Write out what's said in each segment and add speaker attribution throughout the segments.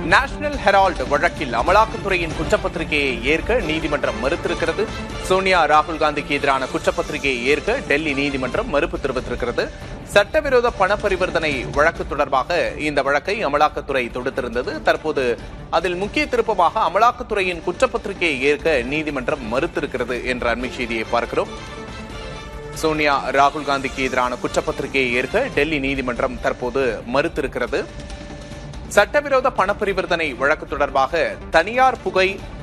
Speaker 1: National Herald வழக்கில் அமலாக்கத்துறையின் குற்றப்பத்திரிகையை ஏற்க நீதிமன்றம் மறுத்திருக்கிறது. சோனியா ராகுல் காந்திக்கு எதிரான குற்றப்பத்திரிகையை ஏற்க டெல்லி நீதிமன்றம் மறுப்பு தெரிவித்திருக்கிறது. சட்டவிரோத பண பரிவர்த்தனை வழக்கு தொடர்பாக இந்த வழக்கை அமலாக்கத்துறை தொடுத்திருந்தது. தற்போது அதில் முக்கிய திருப்பமாக அமலாக்கத்துறையின் குற்றப்பத்திரிகையை ஏற்க நீதிமன்றம் மறுத்திருக்கிறது என்ற அண்மை செய்தியை பார்க்கிறோம். சோனியா ராகுல் காந்திக்கு எதிரான குற்றப்பத்திரிகையை ஏற்க டெல்லி நீதிமன்றம் தற்போது மறுத்திருக்கிறது. சட்டவிரோத பண பரிவர்த்தனை வழக்கு தொடர்பாக தனியார்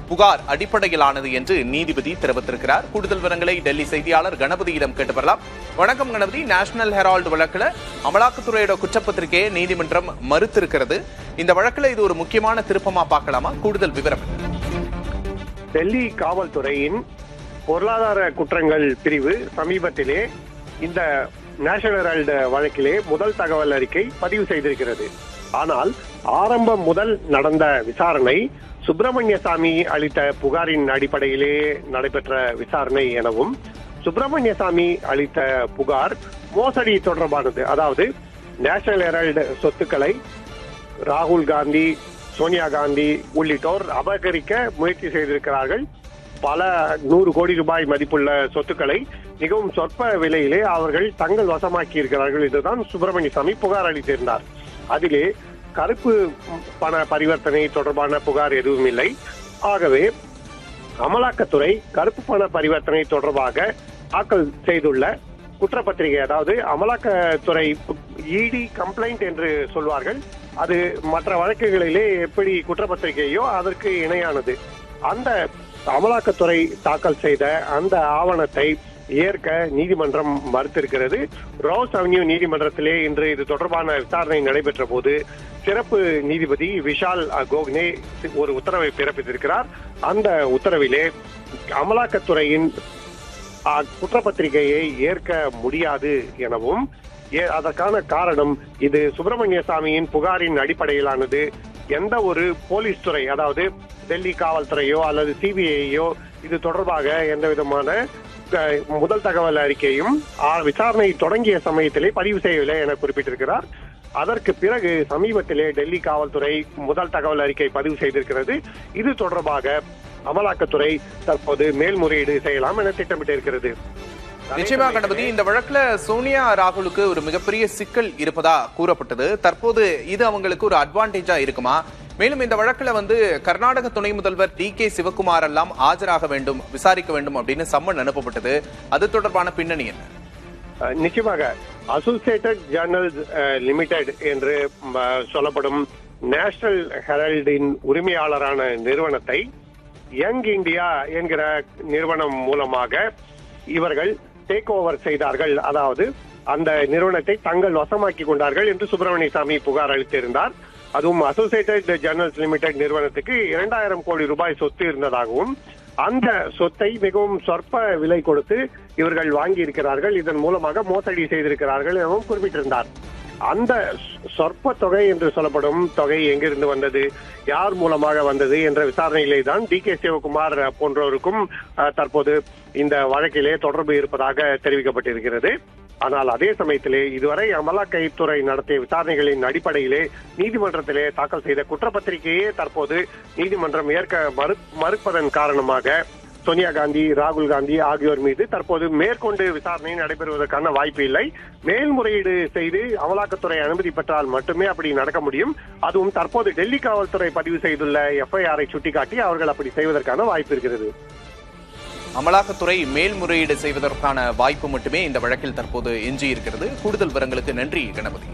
Speaker 1: புகார் அடிப்படையிலானது என்று நீதிபதி தெரிவித்திருக்கிறார். கூடுதல் விவரங்களை டெல்லி செய்தியாளர் கணபதியிடம் கேட்டு வரலாம். வணக்கம் கணபதி. நேஷனல் ஹெரால்டு வழக்குல அமலாக்கத்துறையோட குற்றப்பத்திரிகையை நீதிமன்றம் மறுத்திருக்கிறது. இந்த வழக்குல இது ஒரு முக்கியமான திருப்பமா பார்க்கலாமா? கூடுதல் விவரம்.
Speaker 2: டெல்லி காவல்துறையின் பொருளாதார குற்றங்கள் பிரிவு சமீபத்திலே இந்த நேஷனல் ஹெரால்டு வழக்கிலே முதல் தகவல் அறிக்கை பதிவு செய்திருக்கிறது. ஆனால் ஆரம்பம் முதல் நடந்த விசாரணை சுப்பிரமணியசாமி அளித்த புகாரின் அடிப்படையிலே நடைபெற்ற விசாரணை எனவும், சுப்பிரமணியசாமி அளித்த புகார் மோசடி தொடர்பானது. அதாவது நேஷனல் ஹெரால்டு சொத்துக்களை ராகுல் காந்தி, சோனியா காந்தி உள்ளிட்டோர் அபகரிக்க முயற்சி செய்திருக்கிறார்கள். பல 100 கோடி ரூபாய் மதிப்புள்ள சொத்துக்களை மிகவும் சொற்ப விலையிலே அவர்கள் தங்கள் வசமாக்கி இருக்கிறார்கள். இதுதான் சுப்பிரமணியசாமி புகார் அளித்திருந்தார். அதிலே கருப்பு பண பரிவர்த்தனை தொடர்பான புகார் எதுவும் இல்லை. ஆகவே அமலாக்கத்துறை கருப்பு பண பரிவர்த்தனை தொடர்பாக தாக்கல் செய்துள்ள குற்றப்பத்திரிகை, அதாவது அமலாக்கத்துறை இடி கம்ப்ளைண்ட் என்று சொல்வார்கள், அது மற்ற வழக்குகளிலே எப்படி குற்றப்பத்திரிகையோ அதற்கு இணையானது. அந்த அமலாக்கத்துறை தாக்கல் செய்த அந்த ஆவணத்தை ஏற்க நீதிமன்றம் மறுத்திருக்கிறது. ரோஸ் அவென்யூ நீதிமன்றத்திலே இன்று இது தொடர்பான விசாரணை நடைபெற்ற போது சிறப்பு நீதிபதி விஷால் கோகனே ஒரு உத்தரவை பிறப்பித்திருக்கிறார். அந்த உத்தரவிலே அமலாக்கத்துறையின் குற்றப்பத்திரிகையை ஏற்க முடியாது எனவும், அதற்கான காரணம் இது சுப்பிரமணியசாமியின் புகாரின் அடிப்படையிலானது. எந்த ஒரு போலீஸ் துறை, அதாவது டெல்லி காவல்துறையோ அல்லது சிபிஐயோ இது தொடர்பாக எந்த விதமான முதல் தகவல் அறிக்கையும் விசாரணை தொடங்கிய சமயத்திலே பதிவு செய்யவில்லை என குறிப்பிட்டிருக்கிறார். அதற்கு பிறகு சமீபத்திலே டெல்லி காவல்துறை முதல் தகவல் அறிக்கை பதிவு செய்திருக்கிறது. இது தொடர்பாக அமலாக்கத்துறை தற்போது மேல்முறையீடு செய்யலாம் என திட்டமிட்டிருக்கிறது.
Speaker 1: நிச்சயமா கணபதி, இந்த வழக்குல சோனியா ராகுலுக்கு ஒரு மிகப்பெரிய சிக்கல் இருப்பதா கூறப்பட்டது. தற்போது இது அவங்களுக்கு ஒரு அட்வான்டேஜா இருக்குமா? மேலும் இந்த வழக்குல கர்நாடக துணை முதல்வர் டி.கே. சிவகுமார் எல்லாம் ஆஜராக வேண்டும், விசாரிக்க வேண்டும் அப்படின்னு சம்மன் அனுப்பப்பட்டது. அது தொடர்பான பின்னணி என்ன?
Speaker 2: நிச்சயமாக அசோசியேட்டட் ஜேர்னல்ஸ் லிமிடெட் என்று சொல்லப்படும் நேஷனல் ஹெரால்டின் உரிமையாளரான நிறுவனத்தை யங் இந்தியா என்கிற நிறுவனம் மூலமாக இவர்கள் டேக் ஓவர் செய்தார்கள். அதாவது அந்த நிறுவனத்தை தங்கள் வசமாக்கி கொண்டார்கள் என்று சுப்பிரமணியசாமி புகார் அளித்திருந்தார். அதுவும் அசோசியேட்டட் ஜேர்னல்ஸ் லிமிடெட் நிறுவனத்துக்கு 2000 கோடி ரூபாய் சொத்து இருந்ததாகவும், அந்த சொத்தை மிகவும் சொற்ப விலை கொடுத்து இவர்கள் வாங்கி இருக்கிறார்கள், இதன் மூலமாக மோசடி செய்திருக்கிறார்கள் எனவும் குறிப்பிட்டிருந்தார். அந்த சொற்ப தொகை என்று சொல்லப்படும் தொகை எங்கிருந்து வந்தது, யார் மூலமாக வந்தது என்ற விசாரணையிலே தான் டி.கே. சிவகுமார் போன்றோருக்கும் தற்போது இந்த வழக்கிலே தொடர்பு இருப்பதாக தெரிவிக்கப்பட்டிருக்கிறது. ஆனால் அதே சமயத்திலே இதுவரை அமலாக்கத்துறை நடத்திய விசாரணைகளின் அடிப்படையிலே நீதிமன்றத்திலே தாக்கல் செய்த குற்றப்பத்திரிகையே தற்போது நீதிமன்றம் ஏற்க மறுப்பதன் காரணமாக சோனியா காந்தி, ராகுல் காந்தி ஆகியோர் மீது தற்போது மேற்கொண்டு விசாரணை நடைபெறுவதற்கான வாய்ப்பு இல்லை. மேல்முறையீடு செய்து அமலாக்கத்துறை அனுமதி பெற்றால் மட்டுமே அப்படி நடக்க முடியும். அதுவும் தற்போது டெல்லி காவல்துறை பதிவு செய்துள்ள எஃப்ஐஆரை சுட்டிக்காட்டி அவர்கள் அப்படி செய்வதற்கான வாய்ப்பு இருக்கிறது.
Speaker 1: அமலாக்கத்துறை மேல்முறையீடு செய்வதற்கான வாய்ப்பு மட்டுமே இந்த வழக்கில் தற்போது எஞ்சி இருக்கிறது. கூடுதல் விவரங்களுக்கு நன்றி கணபதி.